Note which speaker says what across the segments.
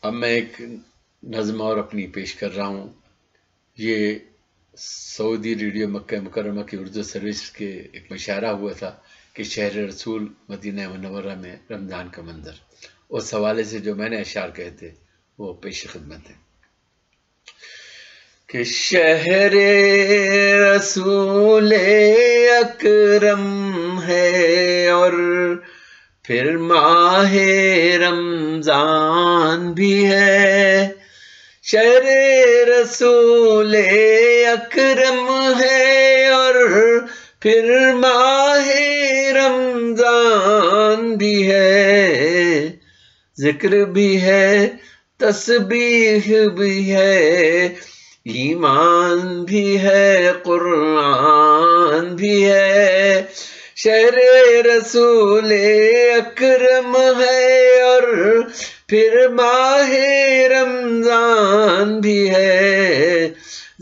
Speaker 1: اب میں ایک نظم اور اپنی پیش کر رہا ہوں. یہ سعودی ریڈیو مکہ مکرمہ کی اردو سروس کے ایک مشاعرہ ہوا تھا کہ شہر رسول مدینہ منورہ میں رمضان کا منظر. اس حوالے سے جو میں نے اشعار کہے تھے وہ پیش خدمت ہے کہ شہر رسول اکرم ہے اور پھر ماہ رمضان بھی ہے. شہر رسول اکرم ہے اور پھر ماہ رمضان بھی ہے. ذکر بھی ہے تسبیح بھی ہے ایمان بھی ہے قرآن بھی ہے. شہر رسول اکرم ہے اور پھر ماہ رمضان بھی ہے.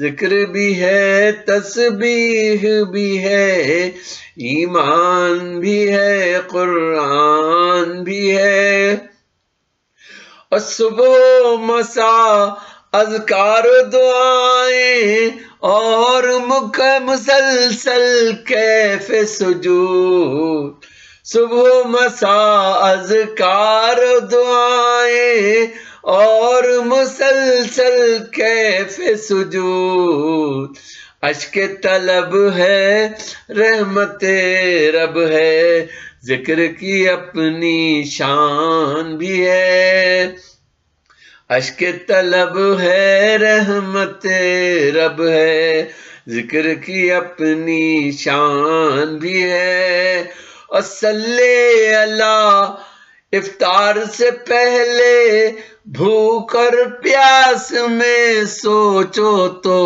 Speaker 1: ذکر بھی ہے تسبیح بھی ہے ایمان بھی ہے قرآن بھی ہے. اور صبح مساء اذکار دعائیں اور مسلسل کیف سجود. صبح مساء اذکار دعائیں اور مسلسل کیف سجود. اشک طلب ہے رحمت رب ہے ذکر کی اپنی شان بھی ہے. اشک طلب ہے رحمت رب ہے ذکر کی اپنی شان بھی ہے. اور صلی اللہ افطار سے پہلے بھوک اور پیاس میں سوچو تو.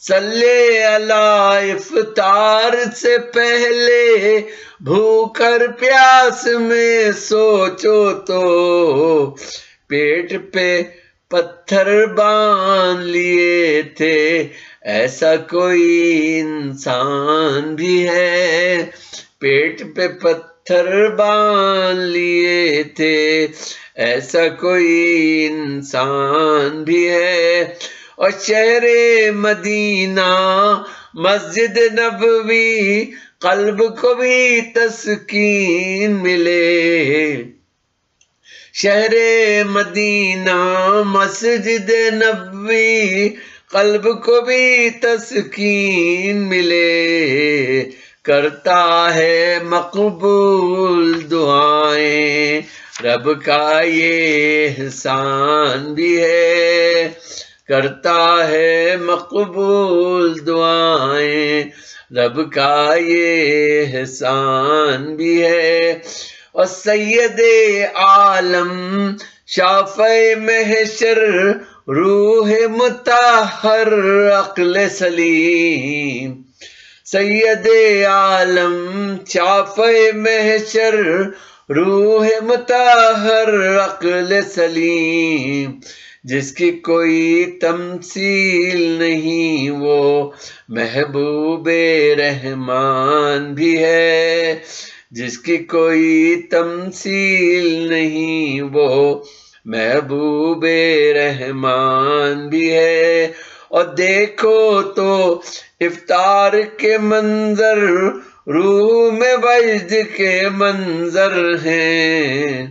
Speaker 1: صلی اللہ افطار سے پہلے بھوک اور پیاس میں سوچو تو. پیٹ پہ پتھر باندھ لیے تھے ایسا کوئی انسان بھی ہے. پیٹ پہ پتھر باندھ لیے تھے ایسا کوئی انسان بھی ہے. اور شہر مدینہ مسجد نبوی قلب کو بھی تسکین ملے. شہر مدینہ مسجد نبوی قلب کو بھی تسکین ملے. کرتا ہے مقبول دعائیں رب کا یہ احسان بھی ہے. کرتا ہے مقبول دعائیں رب کا یہ احسان بھی ہے. اور سید عالم شافع محشر روح مطہر عقل سلیم. سید عالم شافع محشر روح مطہر عقل سلیم. جس کی کوئی تمثیل نہیں وہ محبوب رحمان بھی ہے. جس کی کوئی تمثیل نہیں وہ محبوب رحمان بھی ہے. اور دیکھو تو افطار کے منظر روح میں وجد کے منظر ہیں.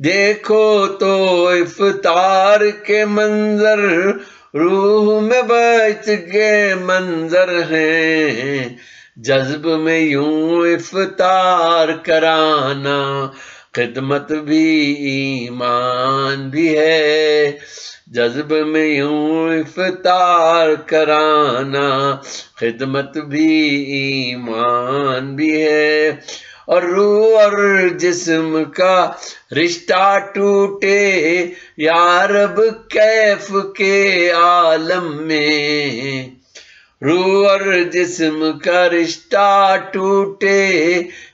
Speaker 1: دیکھو تو افطار کے منظر روح میں وجد کے منظر ہیں. جذب میں یوں افطار کرانا خدمت بھی ایمان بھی ہے. جذب میں یوں افطار کرانا خدمت بھی ایمان بھی ہے. اور روح اور جسم کا رشتہ ٹوٹے یا رب کیف کے عالم میں. روح اور جسم کا رشتہ ٹوٹے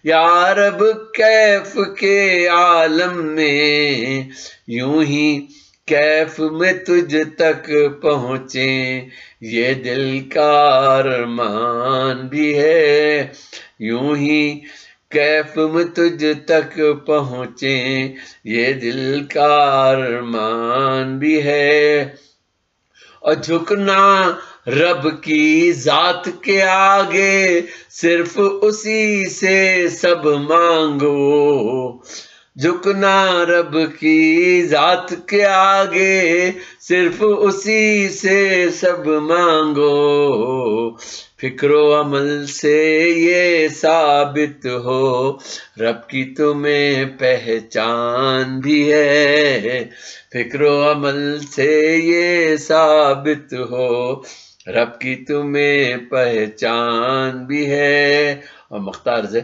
Speaker 1: یا رب کیف کے عالم میں. یوں ہی کیف میں تجھ تک پہنچے یہ دل کا ارمان بھی ہے. یوں ہی کیف میں تجھ تک پہنچیں یہ دل کا ارمان بھی ہے، اور جھکنا رب کی ذات کے آگے صرف اسی سے سب مانگو، جھکنا رب کی ذات کے آگے صرف اسی سے سب مانگو، فکر و عمل سے یہ ثابت ہو رب کی تمہیں پہچان بھی ہے، فکر و عمل سے یہ ثابت ہو رب کی تمہیں پہچان بھی ہے۔ اور مختار سے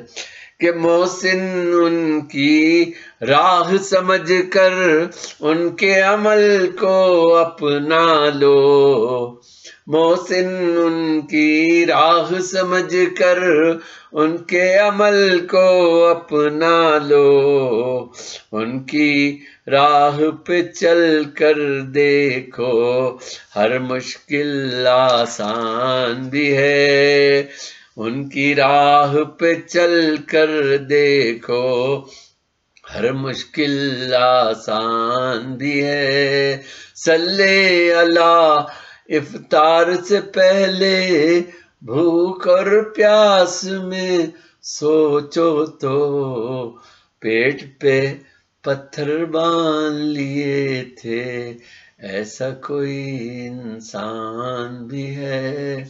Speaker 1: کہ محسن ان کی راہ سمجھ کر ان کے عمل کو اپنا لو، محسن ان کی راہ سمجھ کر ان کے عمل کو اپنا لو، ان کی راہ پہ چل کر دیکھو ہر مشکل آسان بھی ہے، ان کی راہ پہ چل کر دیکھو ہر مشکل آسان بھی ہے، صلی اللہ افطار سے پہلے بھوک اور پیاس میں سوچو تو پیٹ پہ پتھر باندھ لیے تھے ایسا کوئی انسان بھی ہے۔